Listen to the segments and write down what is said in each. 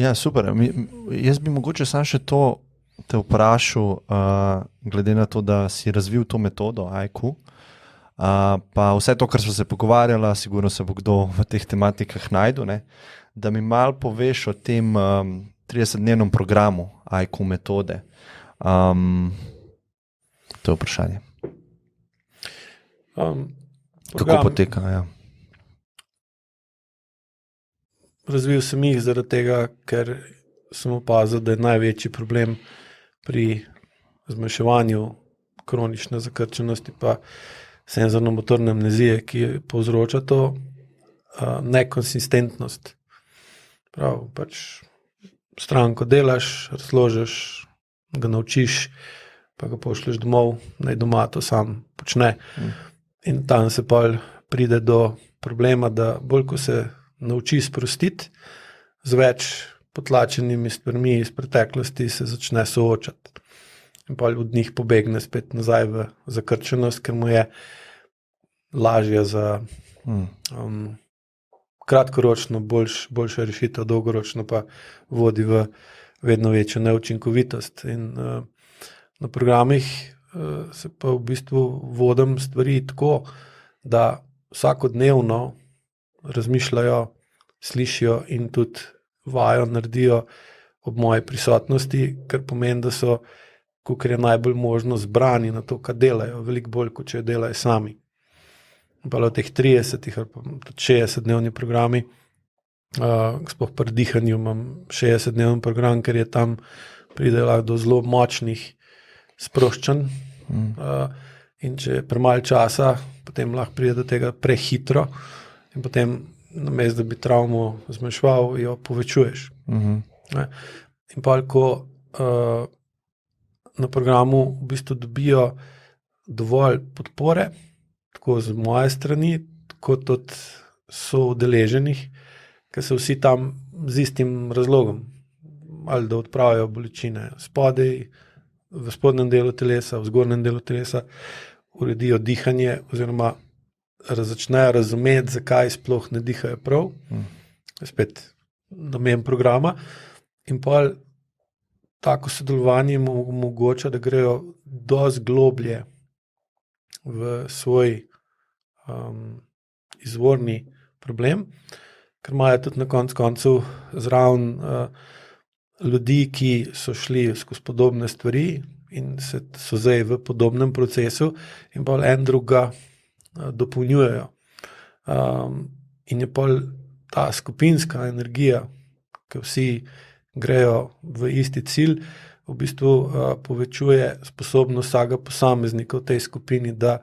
Ja, super. Jaz bi mogoče sam še to te vprašal, glede na to, da si razvil to metodo IQ, pa vse to, kar smo se pogovarjala, sigurno se bo kdo v teh tematikah najdu, ne? Da mi malo poveš o tem 30-dnevnem programu IQ metode. To je vprašanje. Kako poteka, ja. Razvil sem jih zaradi tega, ker sem opazil, da je največji problem pri zmanjševanju kronične zakrčenosti pa senzorno-motorne amnezije, ki povzroča to nekonsistentnost. Prav, pač stran, ko delaš, razložiš, ga naučiš, pa ga pošlješ domov, naj doma to sam počne. In tam se pol pride do problema, da bolj, ko se nauči sprostiti, z več potlačenimi stvarmi iz preteklosti se začne soočati. In pol od njih pobegne spet nazaj v zakrčenost, ker mu je lažje za kratkoročno boljša rešitev, dolgoročno pa vodi v vedno večjo neučinkovitost. In na programih se pa v bistvu vodim stvari tako, da vsakodnevno razmišljajo, slišijo in tudi vajo naredijo ob moji prisotnosti, kar pomeni, da so, kolikor je najbolj možno, zbrani na to, kar delajo, veliko bolj, kot če delajo sami. Pa v teh 30 ali pa tudi 60-dnevni programi, sploh pri dihanju imam 60-dnevni program, ker je tam pride do zelo močnih sproščanj. In če je premalo časa, potem lahko pride do tega prehitro in potem namesto, da bi travmo zmanjševal, jo povečuješ. In pa, ko na programu v bistvu dobijo dovolj podpore, tako z moje strani, kot tudi soudeleženih, ker so vsi tam z istim razlogom, ali da odpravijo bolečine spodaj, v spodnjem delu telesa, v zgornjem delu telesa, uredijo dihanje oziroma začnejo razumeti, zakaj sploh ne dihajo prav. Spet namen programa. In pa tako sodelovanje jim omogoča, da grejo dosti globlje v svoj izvorni problem, ker imajo tudi na koncu zraven ljudi, ki so šli skozi podobne stvari in so zdaj v podobnem procesu in pa en druga dopolnjujejo. In je pol ta skupinska energija, ki vsi grejo v isti cilj, v bistvu povečuje sposobnost vsakega posameznika v tej skupini, da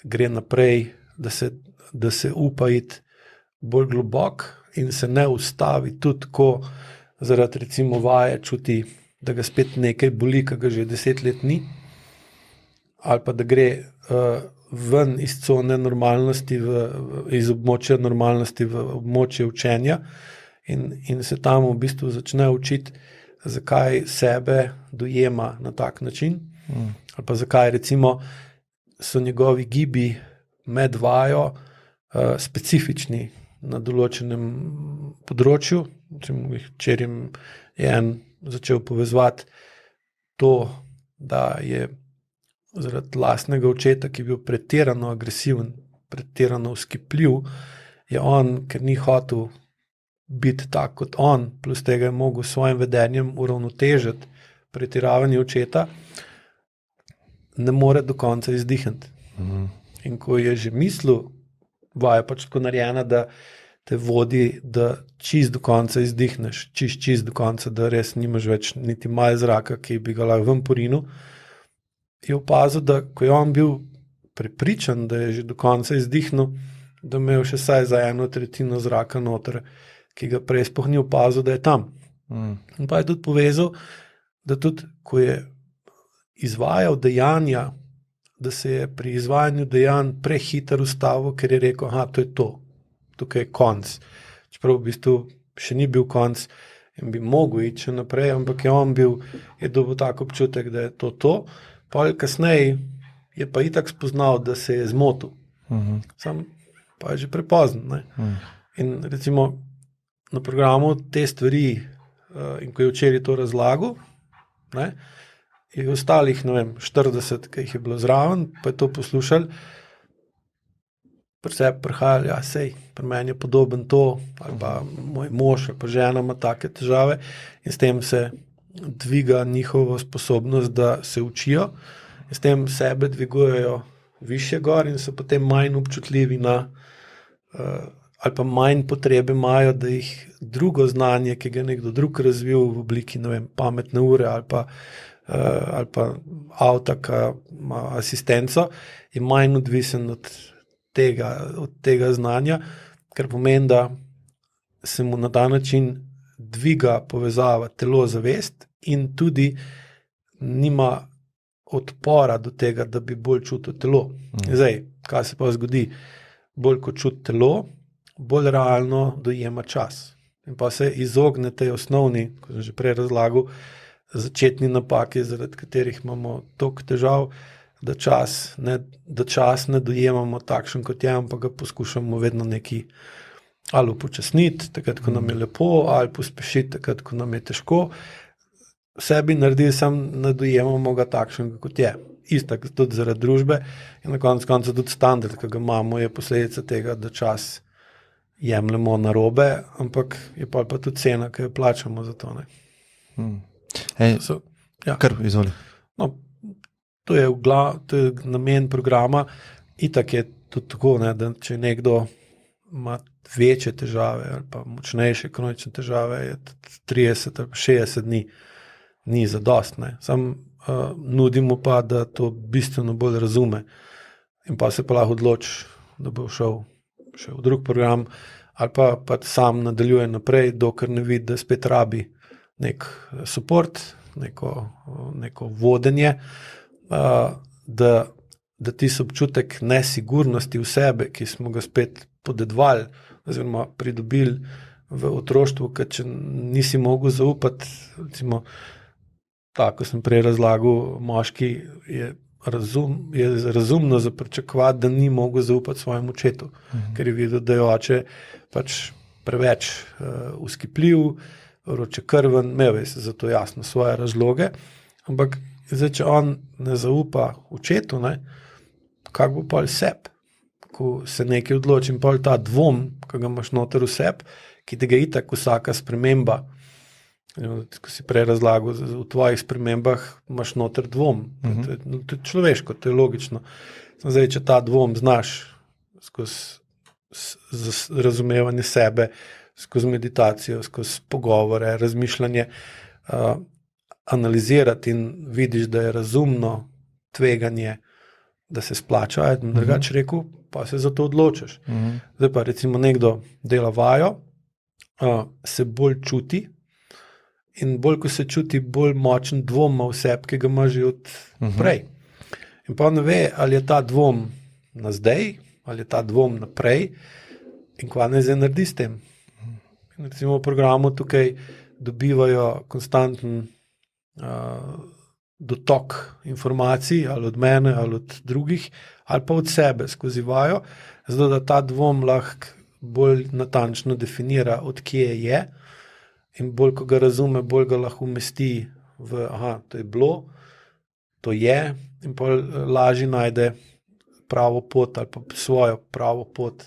gre naprej, da se upa iti bolj globok in se ne ustavi tudi, ko zaradi recimo vaje čuti, da ga spet nekaj boli, ki ga že 10 let ni, ali pa da gre ven iz cone normalnosti, iz območja normalnosti v območje učenja in se tam v bistvu začne učiti, zakaj sebe dojema na tak način, ali pa zakaj recimo so njegovi gibi med vajo specifični na določenem področju. Včeraj je en začel povezovati to, da je zaradi lastnega očeta, ki je bil pretirano agresiven, pretirano vzkipljiv, je on, ker ni hotel biti tak kot on, plus tega je mogel s svojim vedenjem uravnotežiti pretiravanje očeta, ne more do konca izdihniti. In ko je že mislil, vaja pač tako narejena, da te vodi, da čist do konca izdihneš, čist do konca, da res nimaš več niti malo zraka, ki bi ga lahko ven porinil, je opazil, da ko je on bil prepričan, da je že do konca izdihnil, da imel še saj za 1/3 zraka noter, ki ga prej sploh ni opazil, da je tam. In pa je tudi povezal, da tudi, ko je izvajal dejanja, da se je pri izvajanju dejanj prehiter ustavil, ker je rekel, to je to, tukaj je konc. Čeprav v bistvu še ni bil konc in bi mogel iti še naprej, ampak je dobil tak občutek, da je to. Pol kasneje je pa itak spoznal, da se je zmotil. Sam pa je že prepozno. In recimo na programu te stvari in ko je včeraj to razlagal, ne, je ostalih, 40, ki jih je bilo zraven, pa je to poslušal, pri sebi prihajali, sej, pri meni je podoben to, ali pa moj mož, ali pa žena ima take težave in s tem se dviga njihovo sposobnost, da se učijo, in s tem sebe dvigujejo višje gor in so potem manj občutljivi na, ali pa manj potrebe imajo, da jih drugo znanje, ki ga je nekdo drug razvil v obliki, pametne ure ali pa avta, ki ima asistenco, je manj odvisen od tega znanja, kar pomeni, da se mu na ta način dviga povezava telo-zavest in tudi nima odpora do tega, da bi bolj čutil telo. Zdaj, kaj se pa zgodi? Bolj kot čuti telo, bolj realno dojema čas. In pa se izogne tej osnovni, kot sem že prej razlagal, začetni napaki, zaradi katerih imamo toliko težav, da čas ne dojemamo takšen, kot je, ampak ga poskušamo vedno neki ali upočasniti, takrat, ko nam je lepo, ali pospešiti, takrat, ko nam je težko. Sebi naredi, samo ne dojemamo ga takšen, kot je. Isto tudi zaradi družbe in na koncu tudi standard, ki ga imamo, je posledica tega, da čas jemljemo narobe, ampak je pa tudi cena, ki jo plačamo za to. Kar izvoli. No, to je namen programa. Itak je tudi tako, da če nekdo ima večje težave ali pa močnejše kronične težave, je 30 ali 60 dni ni zadost. Sam nudimo pa, da to bistveno bolj razume in pa se pa lahko odloči, da bo šel še v drug program ali pa sam nadaljuje naprej, dokler ne vidi, da spet rabi nek support, neko vodenje, da tisti občutek nesigurnosti v sebe, ki smo ga spet podedovali oziroma pridobili v otroštvu, ker če nisi mogel zaupati, recimo, tako sem prej razlagal, moški je razumno za pričakovati, da ni mogel zaupati svojemu očetu, ker je videl, da je oče pač preveč vzkipljiv, vročekrven, imel je za to jasno svoje razloge, ampak zdaj, če on ne zaupa očetu, kako bo pol sebi, ko se nekaj odloči in pol ta dvom, ki ga imaš noter v sebi, ki tega itak vsaka sprememba, ko si prej razlagal, v tvojih spremembah imaš noter dvom. To je človeško, to je logično. Zdaj, če ta dvom znaš skozi razumevanje sebe, skozi meditacijo, skozi pogovore, razmišljanje, analizirati in vidiš, da je razumno tveganje, da se splača, drugače rekel, pa se za to odločiš. Zdaj pa recimo nekdo dela vajo, se bolj čuti in bolj, ko se čuti, bolj močen dvom v sebi, ki ga ima že od prej. In pa ne ve, ali je ta dvom na zdaj, ali je ta dvom naprej in kva ne zdaj naredi s tem. In recimo v programu tukaj dobivajo konstanten dotok informacij, ali od mene, ali od drugih, ali pa od sebe skozi vajo, zato da ta dvom lahko bolj natančno definira, od kje je, in bolj, ko ga razume, bolj ga lahko umesti v, to je bilo, to je, in bolj lažje najde pravo pot ali pa svojo pravo pot,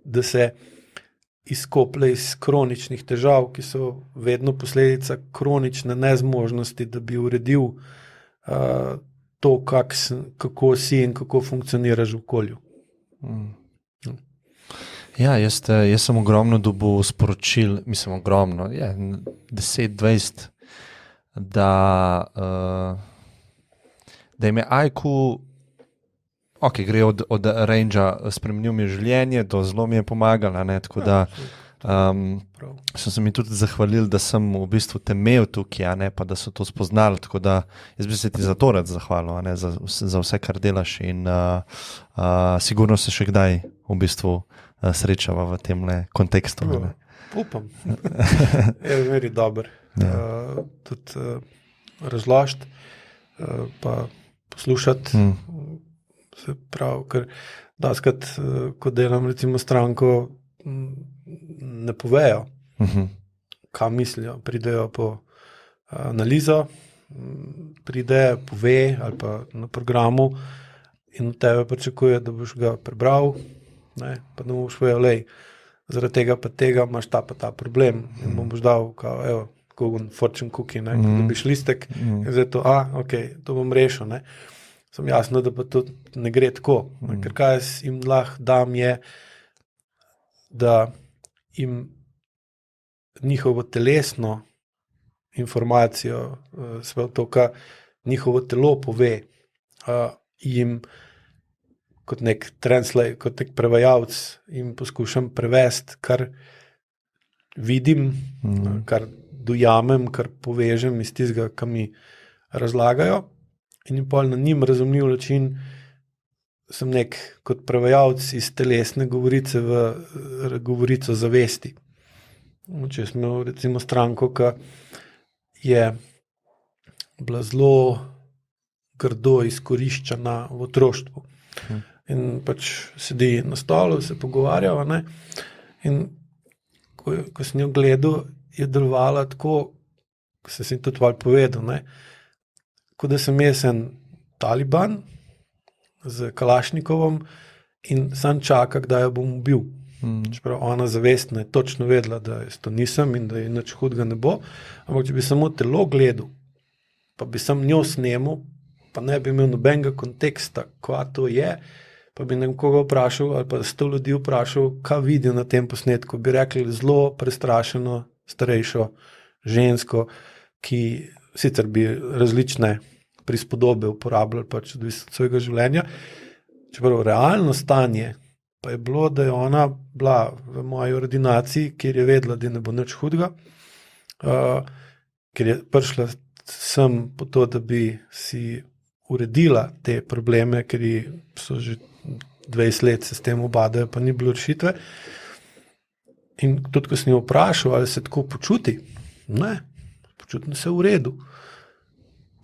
da se izkoplje iz kroničnih težav, ki so vedno posledica kronične nezmožnosti, da bi uredil to, kako si in kako funkcioniraš v okolju. Ja, jaz sem ogromno dobil sporočil, mislim ogromno, 10-20, da jim je IQ, gre od range-a, spremenil mi je življenje, do zelo mi je pomagala, tako da sem se mi tudi zahvalil, da sem v bistvu te imel tukaj, pa da so to spoznali, tako da jaz bi se ti za to rad zahvalil, za vse, kar delaš in sigurno se še kdaj v bistvu srečava v tem kontekstu. Upam. Je veri dober. Tudi razložiti, pa poslušati. Se pravi, ker daskrat, ko delam recimo stranko, ne povejo, kaj mislijo, pridejo po analizo, pride, pove ali pa na programu in od tebe pričakuje, da boš ga prebral, ne, pa da mu boš povedal, lej, zaradi tega pa tega imaš ta pa ta problem in mu boš dal, kao, evo, Google fortune cookie, ne, ko dobiš listek, in zdaj to, ok, to bom rešil, ne. Sem jasno, da pa to ne gre tako, ker kaj jaz jim lahko dam je, da jim njihovo telesno informacijo, sploh to, kar njihovo telo pove, jim kot nek translate, kot nek prevajalec jim poskušam prevesti, kar vidim, kar dojamem, kar povežem iz tistega, kar mi razlagajo in jim pol na njim razumljiv način sem nek kot prevajalec iz telesne govorice v govorico zavesti. Če sem imel recimo stranko, ki je bila zelo grdo izkoriščena v otroštvu. In pač sedi na stolu, se pogovarjava, ne, in ko sem jo gledal, je delovala tako, ko sem si tudi malo povedal, ne, kot da sem jaz en Taliban z Kalašnikovom in sam čaka, kdaj jo bom ubil. Čeprav ona zavestno je točno vedela, da jaz to nisem in da je nič hudega ne bo, ampak če bi samo telo gledal, pa bi sam njo snemal, pa ne bi imel nobenega konteksta, kva to je, pa bi nekoga vprašal ali pa 100 ljudi vprašal, kaj vidijo na tem posnetku, bi rekli zelo prestrašeno starejšo žensko, ki sicer bi različne prispodobe uporabljali pač odvisno od svojega življenja, čeprav realno stanje pa je bilo, da je ona bila v moji ordinaciji, kjer je vedela, da ne bo nič hudega, ker je prišla sem po to, da bi si uredila te probleme, ker so že 20 let se s tem ubadajo, pa ni bilo rešitve. In tudi, ko sem jo vprašal, ali se tako počuti, ne, počutim se v redu.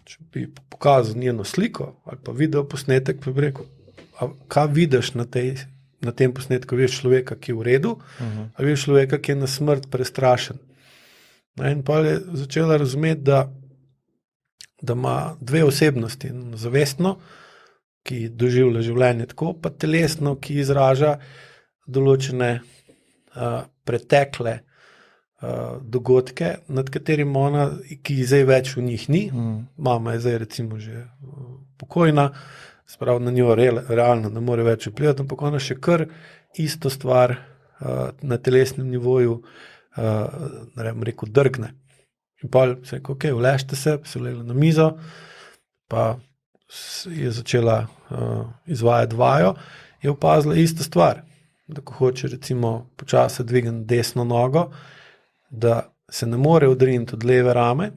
Če bi pokazal njeno sliko ali pa video posnetek, pa bi rekel, kaj vidiš na tem posnetku, vidiš človeka, ki je v redu, ali vidiš človeka, ki je na smrt prestrašen. In pa je začela razumeti, da ima dve osebnosti, zavestno, ki doživlja življenje tako, pa telesno, ki izraža določene pretekle dogodke, nad katerim ona, ki zdaj več v njih ni, mama je zdaj recimo že pokojna, sprav na njo realno ne more več vplivati, ampak ona še kar isto stvar na telesnem nivoju rekel, drgne. In pa se rekel, ok, uležite se ulegla na mizo, pa je začela izvajati vajo, je opazila isto stvar, da ko hoče recimo počasi dvigniti desno nogo, da se ne more odriniti od leve rame,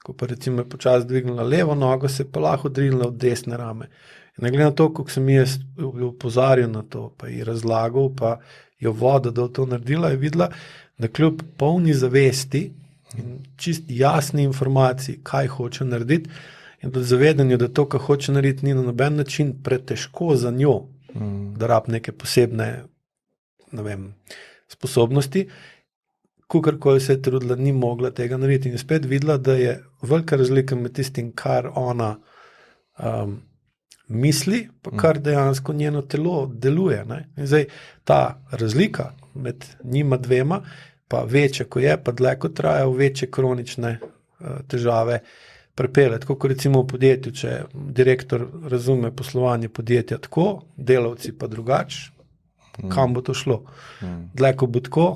ko pa recimo je počasi dvignila levo nogo, se pa lahko odrinila od desne rame. In ne glede na to, kako sem jaz opozarjal na to, pa ji razlagal, pa jo vodil, da to naredila, je videla, da kljub polni zavesti in čist jasni informaciji, kaj hoče narediti, in tudi zavedanju, da to, kar hoče narediti, ni na noben način pretežko za njo, da rab neke posebne, ne vem, sposobnosti, kakorkoli se je trudila, ni mogla tega narediti. In je spet videla, da je velika razlika med tistim, kar ona misli, pa kar dejansko njeno telo deluje. Ne? In zdaj ta razlika med njima dvema, pa večje, ko je, pa dlje, ko traja, v večje kronične težave pripelje. Tako kot recimo v podjetju, če direktor razume poslovanje podjetja tako, delavci pa drugače, kam bo to šlo? Dlje, ko bo tako,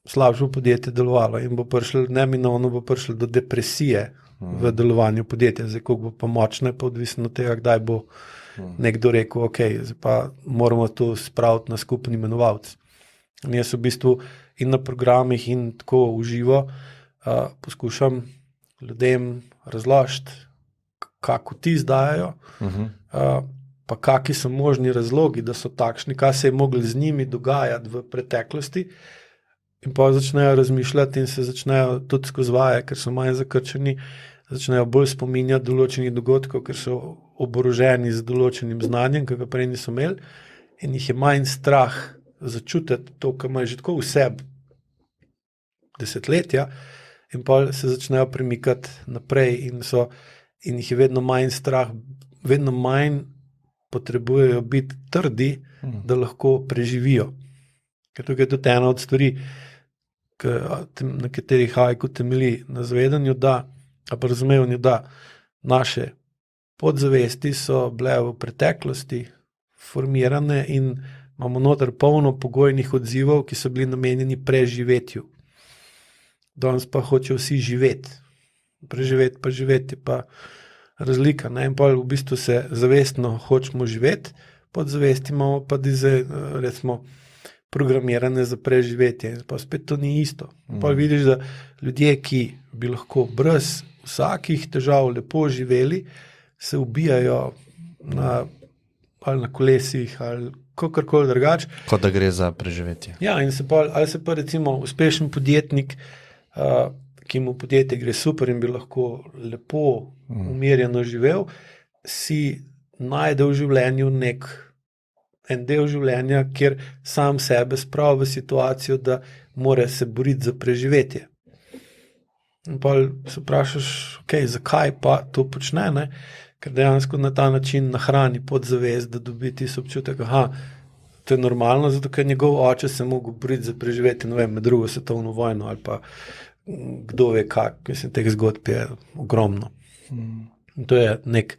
slabše bo podjetje delovalo in bo prišlo, neminovno bo prišlo do depresije v delovanju podjetja. Zdaj, koliko bo pa močne, pa odvisno od tega, kdaj bo nekdo rekel, ok, zdaj pa moramo to spraviti na skupni imenovalec. In jaz v bistvu in na programih in tako v živo poskušam ljudem razložiti, kako ti zdajajo, pa kakšni so možni razlogi, da so takšni, kaj se je mogli z njimi dogajati v preteklosti, in pa začnejo razmišljati in se začnejo tudi skozi vaje, ker so manj zakrčeni, začnejo bolj spominjati določenih dogodkov, ker so oboroženi z določenim znanjem, ki ga prej niso imeli, in jih je manj strah začutiti to, kar imajo že tako v sebi, desetletja, in pa se začnejo premikati naprej in jih je vedno manj strah, vedno manj potrebujejo biti trdi, da lahko preživijo. Ker tukaj je tudi ena od stvari, na katerih haiku temelji, na zavedanju, pa razumevanju, da naše podzavesti so bile v preteklosti formirane in imamo noter polno pogojnih odzivov, ki so bili namenjeni preživetju. Danes pa hočejo vsi živeti. Preživeti pa živeti je pa razlika. Ne? In pa v bistvu se zavestno hočemo živeti, podzavesti imamo pa recimo programirane za preživetje. Pa spet to ni isto. Pa vidiš, da ljudje, ki bi lahko brez vsakih težav lepo živeli, se ubijajo ali na kolesih ali kakorkoli drugače. Kot da gre za preživetje. Ja, in ali se pa recimo uspešen podjetnik, ki mu podjetje gre super in bi lahko lepo, umirjeno živel, si najde v življenju en del življenja, kjer sam sebe spravi v situacijo, da mora se boriti za preživetje. In pa se vprašaš, zakaj pa to počne, ne? Ker dejansko na ta način nahrani podzavest, da dobi tisti občutek, to je normalno, zato ker njegov oče se mogel boriti za preživetje, med drugo svetovno vojno ali pa kdo ve kak, mislim, teh zgodb je ogromno. In to je nek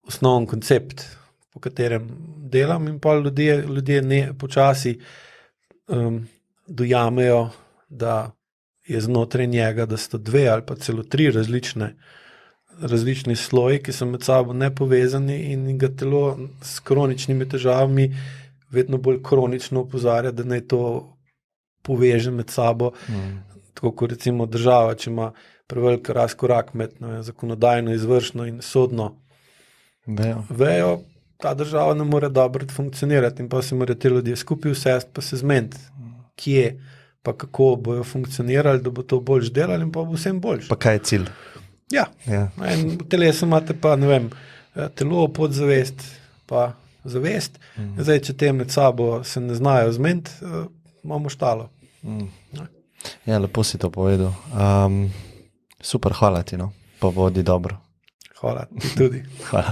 osnoven koncept, po katerem delam, in pa ljudje počasi dojamejo, da je znotraj njega, da sta dve ali pa celo tri različni sloji, ki so med sabo nepovezani in ga telo s kroničnimi težavami vedno bolj kronično opozarja, da naj to poveže med sabo. Tako kot recimo država, če ima prevelik razkorak med zakonodajno, izvršno in sodno vejo, ta država ne more dobro funkcionirati in pa se morajo te ljudje skupaj usesti pa se zmeniti, kje pa kako bojo funkcionirali, da bo to boljš delali in pa bo vsem boljš. Pa kaj je cilj? Ja. In v telesu imate pa, telo, podzavest pa zavest. Zdaj, če te med sabo se ne znajo zmeniti, imamo štalo. Ja, lepo si to povedal. Super, hvala ti, pa vodi dobro. Hvala, ti tudi. Hvala.